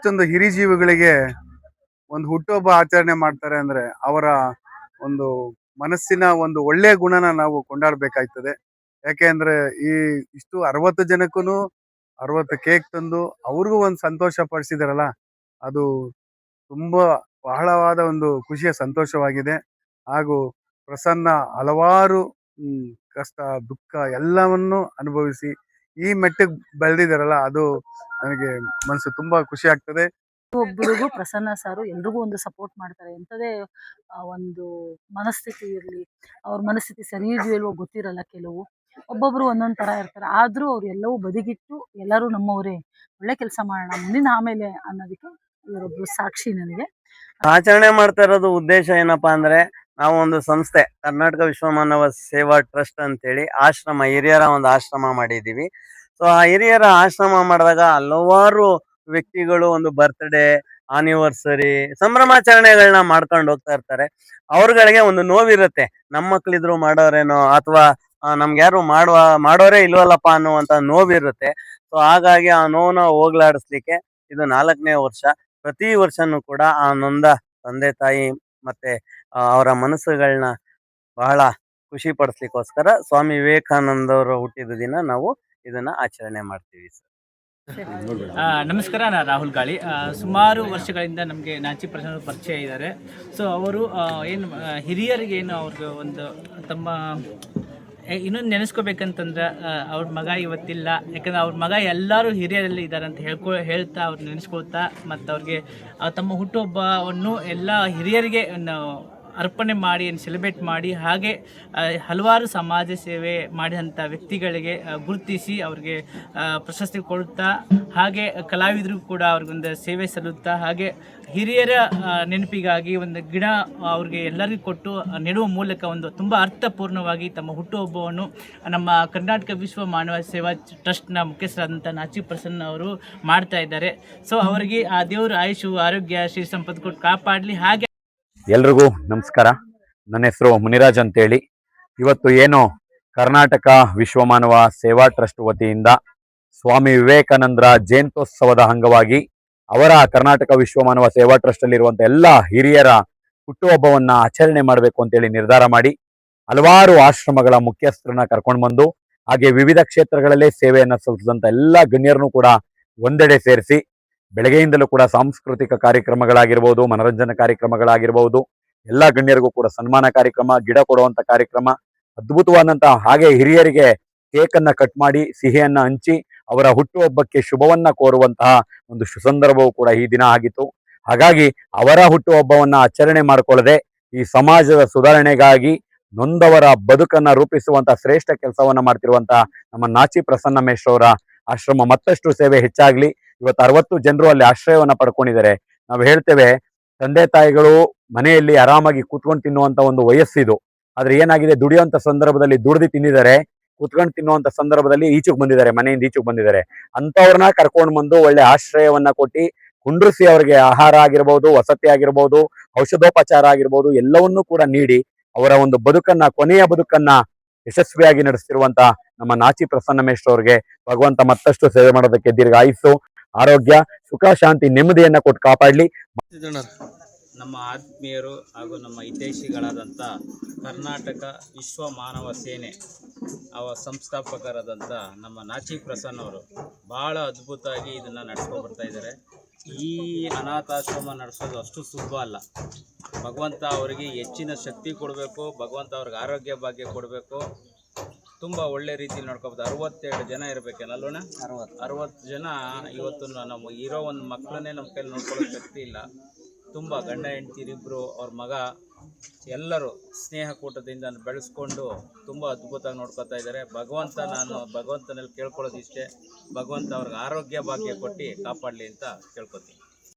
ಇಷ್ಟೊಂದು ಹಿರಿಜೀವಿಗಳಿಗೆ ಒಂದು ಹುಟ್ಟುಹಬ್ಬ ಆಚರಣೆ ಮಾಡ್ತಾರೆ ಅಂದ್ರೆ ಅವರ ಒಂದು ಮನಸ್ಸಿನ ಒಂದು ಒಳ್ಳೆ ಗುಣನ ನಾವು ಕೊಂಡಾಡ್ಬೇಕಾಯ್ತದೆ. ಯಾಕೆ ಅಂದ್ರೆ ಈ ಇಷ್ಟು 60 ಜನಕ್ಕೂ 60 ಕೇಕ್ ತಂದು ಅವ್ರಿಗೂ ಒಂದು ಸಂತೋಷ ಪಡಿಸಿದಾರಲ್ಲ, ಅದು ತುಂಬಾ ಬಹಳವಾದ ಒಂದು ಖುಷಿಯ ಸಂತೋಷವಾಗಿದೆ. ಹಾಗೂ ಪ್ರಸನ್ನ ಹಲವಾರು ಕಷ್ಟ ದುಃಖ ಎಲ್ಲವನ್ನು ಅನುಭವಿಸಿ ಈ ಮೆಟ್ಟಿಗೆ ಬೆಳೆದಿದ್ದಾರಲ್ಲ, ಅದು ನನಗೆ ಮನಸ್ಸು ತುಂಬಾ ಖುಷಿ ಆಗ್ತದೆ. ಒಬ್ಬರಿಗೂ ಪ್ರಸನ್ನ ಸಾರು ಎಲ್ರಿಗೂ ಒಂದು ಸಪೋರ್ಟ್ ಮಾಡ್ತಾರೆ. ಎಂಥದೇ ಒಂದು ಮನಸ್ಥಿತಿ ಇರಲಿ, ಅವ್ರ ಮನಸ್ಥಿತಿ ಸರಿ ಇದೆಯೋ ಇಲ್ವೋ ಗೊತ್ತಿರಲ್ಲ. ಕೆಲವು ಒಬ್ಬೊಬ್ರು ಒಂದೊಂದು ಥರ ಇರ್ತಾರೆ. ಆದರೂ ಅವ್ರು ಎಲ್ಲವೂ ಬದಿಗಿಟ್ಟು ಎಲ್ಲರೂ ನಮ್ಮವರೇ, ಒಳ್ಳೆ ಕೆಲಸ ಮಾಡೋಣ ಮುಂದಿನ ಆಮೇಲೆ ಅನ್ನೋದಕ್ಕೆ ಇವರೊಬ್ರು ಸಾಕ್ಷಿ ನನಗೆ. ಆಚರಣೆ ಮಾಡ್ತಾ ಇರೋದು ಉದ್ದೇಶ ಏನಪ್ಪಾ ಅಂದ್ರೆ, ನಾವು ಒಂದು ಸಂಸ್ಥೆ ಕರ್ನಾಟಕ ವಿಶ್ವಮಾನವ ಸೇವಾ ಟ್ರಸ್ಟ್ ಅಂತೇಳಿ ಆಶ್ರಮ, ಹಿರಿಯರ ಒಂದು ಆಶ್ರಮ ಮಾಡಿದೀವಿ. ಸೊ ಆ ಹಿರಿಯರ ಆಶ್ರಮ ಮಾಡಿದಾಗ ಹಲವಾರು ವ್ಯಕ್ತಿಗಳು ಒಂದು ಬರ್ತ್ಡೇ, ಆನಿವರ್ಸರಿ, ಸಂಭ್ರಮಾಚರಣೆಗಳನ್ನ ಮಾಡ್ಕೊಂಡು ಹೋಗ್ತಾ ಇರ್ತಾರೆ. ಅವ್ರಗಳಿಗೆ ಒಂದು ನೋವಿರುತ್ತೆ, ನಮ್ಮ ಮಕ್ಳಿದ್ರು ಮಾಡೋರೇನೋ ಅಥವಾ ನಮ್ಗೆ ಯಾರು ಮಾಡೋರೇ ಇಲ್ವಲ್ಲಪ್ಪ ಅನ್ನುವಂತ ನೋವಿರುತ್ತೆ. ಸೊ ಹಾಗಾಗಿ ಆ ನೋವನ್ನ ಹೋಗ್ಲಾಡಿಸ್ಲಿಕ್ಕೆ ಇದು 4ನೇ ವರ್ಷ. ಪ್ರತಿ ವರ್ಷನೂ ಕೂಡ ಆ ನೊಂದ ತಂದೆ ತಾಯಿ ಮತ್ತೆ ಅವರ ಮನಸ್ಸುಗಳನ್ನ ಬಹಳ ಖುಷಿ ಪಡಿಸ್ಲಿಕ್ಕೋಸ್ಕರ ಸ್ವಾಮಿ ವಿವೇಕಾನಂದವರು ಹುಟ್ಟಿದ ದಿನ ನಾವು ಇದನ್ನ ಆಚರಣೆ ಮಾಡ್ತೀವಿ ಸರ್. ನಮಸ್ಕಾರ, ನಾನು ರಾಹುಲ್ ಗಾಳಿ. ಸುಮಾರು ವರ್ಷಗಳಿಂದ ನಮಗೆ ನಾಚಿ ಪ್ರಸನ್ನ ಪರಿಚಯ ಇದ್ದಾರೆ. ಸೊ ಅವರು ಏನು ಹಿರಿಯರಿಗೆ ಏನು ಅವ್ರಿಗೆ ಒಂದು ತಮ್ಮ ಇನ್ನೊಂದು ನೆನೆಸ್ಕೋಬೇಕಂತಂದ್ರೆ ಅವ್ರ ಮಗ ಇವತ್ತಿಲ್ಲ. ಯಾಕಂದರೆ ಅವ್ರ ಮಗ ಎಲ್ಲರೂ ಹಿರಿಯರಲ್ಲಿ ಇದ್ದಾರೆ ಅಂತ ಹೇಳ್ತಾ ಅವ್ರು ನೆನೆಸ್ಕೊಳ್ತಾ ಮತ್ತು ಅವ್ರಿಗೆ ತಮ್ಮ ಹುಟ್ಟುಹಬ್ಬವನ್ನು ಎಲ್ಲ ಹಿರಿಯರಿಗೆ ಅರ್ಪಣೆ ಮಾಡಿ ಸೆಲೆಬ್ರೇಟ್ ಮಾಡಿ, ಹಾಗೆ ಹಲವಾರು ಸಮಾಜ ಸೇವೆ ಮಾಡಿದಂಥ ವ್ಯಕ್ತಿಗಳಿಗೆ ಗುರುತಿಸಿ ಅವ್ರಿಗೆ ಪ್ರಶಸ್ತಿ ಕೊಡುತ್ತಾ, ಹಾಗೆ ಕಲಾವಿದರು ಕೂಡ ಅವ್ರಿಗೊಂದು ಸೇವೆ ಸಲ್ಲುತ್ತಾ, ಹಾಗೆ ಹಿರಿಯರ ನೆನಪಿಗಾಗಿ ಒಂದು ಗಿಡ ಅವ್ರಿಗೆ ಎಲ್ಲರಿಗೂ ಕೊಟ್ಟು ನೆಡುವ ಮೂಲಕ ಒಂದು ತುಂಬ ಅರ್ಥಪೂರ್ಣವಾಗಿ ತಮ್ಮ ಹುಟ್ಟುಹಬ್ಬವನ್ನು ನಮ್ಮ ಕರ್ನಾಟಕ ವಿಶ್ವ ಮಾನವ ಸೇವಾ ಟ್ರಸ್ಟ್ನ ಮುಖ್ಯಸ್ಥರಾದಂಥ ನಾಚಿ ಪ್ರಸನ್ನ ಅವರು ಮಾಡ್ತಾ ಇದ್ದಾರೆ. ಸೊ ಅವರಿಗೆ ಆ ದೇವರು ಆಯುಷು, ಆರೋಗ್ಯ, ಶ್ರೀ ಸಂಪತ್ತು ಕೊಟ್ಟು ಕಾಪಾಡಲಿ. ಹಾಗೆ ಎಲ್ರಿಗೂ ನಮಸ್ಕಾರ. ನನ್ನ ಹೆಸರು ಮುನಿರಾಜ್ ಅಂತೇಳಿ. ಇವತ್ತು ಏನು ಕರ್ನಾಟಕ ವಿಶ್ವಮಾನವ ಸೇವಾ ಟ್ರಸ್ಟ್ ವತಿಯಿಂದ ಸ್ವಾಮಿ ವಿವೇಕಾನಂದರ ಜಯಂತ್ಯೋತ್ಸವದ ಅಂಗವಾಗಿ ಅವರ ಕರ್ನಾಟಕ ವಿಶ್ವಮಾನವ ಸೇವಾ ಟ್ರಸ್ಟ್ ಅಲ್ಲಿರುವಂಥ ಎಲ್ಲ ಹಿರಿಯರ ಹುಟ್ಟುಹಬ್ಬವನ್ನ ಆಚರಣೆ ಮಾಡಬೇಕು ಅಂತೇಳಿ ನಿರ್ಧಾರ ಮಾಡಿ ಹಲವಾರು ಆಶ್ರಮಗಳ ಮುಖ್ಯಸ್ಥರನ್ನ ಕರ್ಕೊಂಡು ಬಂದು, ಹಾಗೆ ವಿವಿಧ ಕ್ಷೇತ್ರಗಳಲ್ಲೇ ಸೇವೆಯನ್ನು ಸಲ್ಲಿಸಿದಂಥ ಎಲ್ಲ ಗಣ್ಯರನ್ನು ಕೂಡ ಒಂದೆಡೆ ಸೇರಿಸಿ ಬೆಳಗ್ಗೆಯಿಂದಲೂ ಕೂಡ ಸಾಂಸ್ಕೃತಿಕ ಕಾರ್ಯಕ್ರಮಗಳಾಗಿರ್ಬೋದು, ಮನರಂಜನಾ ಕಾರ್ಯಕ್ರಮಗಳಾಗಿರ್ಬೋದು, ಎಲ್ಲ ಗಣ್ಯರಿಗೂ ಕೂಡ ಸನ್ಮಾನ ಕಾರ್ಯಕ್ರಮ, ಗಿಡ ಕೊಡುವಂಥ ಕಾರ್ಯಕ್ರಮ ಅದ್ಭುತವಾದಂತಹ, ಹಾಗೆ ಹಿರಿಯರಿಗೆ ಕೇಕನ್ನು ಕಟ್ ಮಾಡಿ ಸಿಹಿಯನ್ನು ಹಂಚಿ ಅವರ ಹುಟ್ಟುಹಬ್ಬಕ್ಕೆ ಶುಭವನ್ನ ಕೋರುವಂತಹ ಒಂದು ಸುಸಂದರ್ಭವೂ ಕೂಡ ಈ ದಿನ ಆಗಿತ್ತು. ಹಾಗಾಗಿ ಅವರ ಹುಟ್ಟುಹಬ್ಬವನ್ನ ಆಚರಣೆ ಮಾಡಿಕೊಳ್ಳದೆ ಈ ಸಮಾಜದ ಸುಧಾರಣೆಗಾಗಿ ನೊಂದವರ ಬದುಕನ್ನ ರೂಪಿಸುವಂತಹ ಶ್ರೇಷ್ಠ ಕೆಲಸವನ್ನ ಮಾಡ್ತಿರುವಂತಹ ನಮ್ಮ ನಾಚಿ ಪ್ರಸನ್ನ ಮೇಶ್ರವರ ಆಶ್ರಮ ಮತ್ತಷ್ಟು ಸೇವೆ ಹೆಚ್ಚಾಗ್ಲಿ. ಇವತ್ತು 60 ಜನರು ಅಲ್ಲಿ ಆಶ್ರಯವನ್ನ ಪಡ್ಕೊಂಡಿದ್ದಾರೆ. ನಾವು ಹೇಳ್ತೇವೆ, ತಂದೆ ತಾಯಿಗಳು ಮನೆಯಲ್ಲಿ ಆರಾಮಾಗಿ ಕೂತ್ಕೊಂಡು ತಿನ್ನುವಂತ ಒಂದು ವಯಸ್ಸಿದು. ಆದ್ರೆ ಏನಾಗಿದೆ, ದುಡಿಯುವಂತ ಸಂದರ್ಭದಲ್ಲಿ ದುಡ್ದು ತಿಂದಿದ್ದಾರೆ, ಕೂತ್ಕೊಂಡು ತಿನ್ನುವಂತ ಸಂದರ್ಭದಲ್ಲಿ ಈಚೆಗೆ ಬಂದಿದ್ದಾರೆ, ಮನೆಯಿಂದ ಈಚೆಗೆ ಬಂದಿದ್ದಾರೆ. ಅಂತವ್ರನ್ನ ಕರ್ಕೊಂಡು ಬಂದು ಒಳ್ಳೆ ಆಶ್ರಯವನ್ನ ಕೊಟ್ಟು ಕುಂಡ್ರಿಸಿ ಅವರಿಗೆ ಆಹಾರ ಆಗಿರ್ಬೋದು, ವಸತಿ ಆಗಿರ್ಬೋದು, ಔಷಧೋಪಚಾರ ಆಗಿರ್ಬೋದು, ಎಲ್ಲವನ್ನೂ ಕೂಡ ನೀಡಿ ಅವರ ಒಂದು ಬದುಕನ್ನ, ಕೊನೆಯ ಬದುಕನ್ನ ಯಶಸ್ವಿಯಾಗಿ ನಡೆಸ್ತಿರುವಂತ ನಮ್ಮ ನಾಚಿ ಪ್ರಸನ್ನ ಮೇಶ್ರವ್ರಿಗೆ ಭಗವಂತ ಮತ್ತಷ್ಟು ಸೇವೆ ಮಾಡೋದಕ್ಕೆ ದೀರ್ಘಾಯುಸ್ಸು, ಆರೋಗ್ಯ, ಸುಖ, ಶಾಂತಿ, ನೆಮ್ಮದಿಯನ್ನ ಕೊಟ್ಟು ಕಾಪಾಡಲಿ. ನಮ್ಮ ಆತ್ಮೀಯರು ಹಾಗೂ ನಮ್ಮ ಹಿತೈಷಿಗಳಾದಂಥ ಕರ್ನಾಟಕ ವಿಶ್ವ ಮಾನವ ಸೇನೆ ಸಂಸ್ಥಾಪಕರಾದಂಥ ನಮ್ಮ ನಾಚಿ ಪ್ರಸನ್ನ ಅವರು ಭಾಳ ಅದ್ಭುತವಾಗಿ ಇದನ್ನು ನಡೆಸ್ಕೊಂಡು ಬರ್ತಾ ಇದ್ದಾರೆ. ಈ ಅನಾಥಾಶ್ರಮ ನಡೆಸೋದು ಅಷ್ಟು ಸುಲಭ ಅಲ್ಲ. ಭಗವಂತ ಅವರಿಗೆ ಹೆಚ್ಚಿನ ಶಕ್ತಿ ಕೊಡಬೇಕು, ಭಗವಂತ ಅವ್ರಿಗೆ ಆರೋಗ್ಯ ಭಾಗ್ಯ ಕೊಡಬೇಕು, ತುಂಬ ಒಳ್ಳೆ ರೀತಿಯಲ್ಲಿ ನೋಡ್ಕೋಬೋದು. 62 ಜನ ಇರಬೇಕೇನಲ್ಲೋಣ, 60 ಜನ ಇವತ್ತು ನಮ್ಮ ಇರೋ ಒಂದು ಮಕ್ಕಳನ್ನೇ ನಮ್ಮ ಕೈಲಿ ನೋಡ್ಕೊಳ್ಳೋ ಶಕ್ತಿ ಇಲ್ಲ. ತುಂಬ ಗಂಡ ಹೆಂಡ್ತಿರಿಬ್ಬರು, ಅವ್ರ ಮಗ ಎಲ್ಲರೂ ಸ್ನೇಹಕೂಟದಿಂದ ಬೆಳೆಸ್ಕೊಂಡು ತುಂಬ ಅದ್ಭುತವಾಗಿ ನೋಡ್ಕೊತಾ ಇದ್ದಾರೆ. ನಾನು ಭಗವಂತನಲ್ಲಿ ಕೇಳ್ಕೊಳ್ಳೋದು ಇಷ್ಟೇ, ಭಗವಂತ ಅವ್ರಿಗೆ ಆರೋಗ್ಯ ಭಾಗ್ಯ ಕೊಟ್ಟು ಕಾಪಾಡಲಿ ಅಂತ ಕೇಳ್ಕೊತೀನಿ.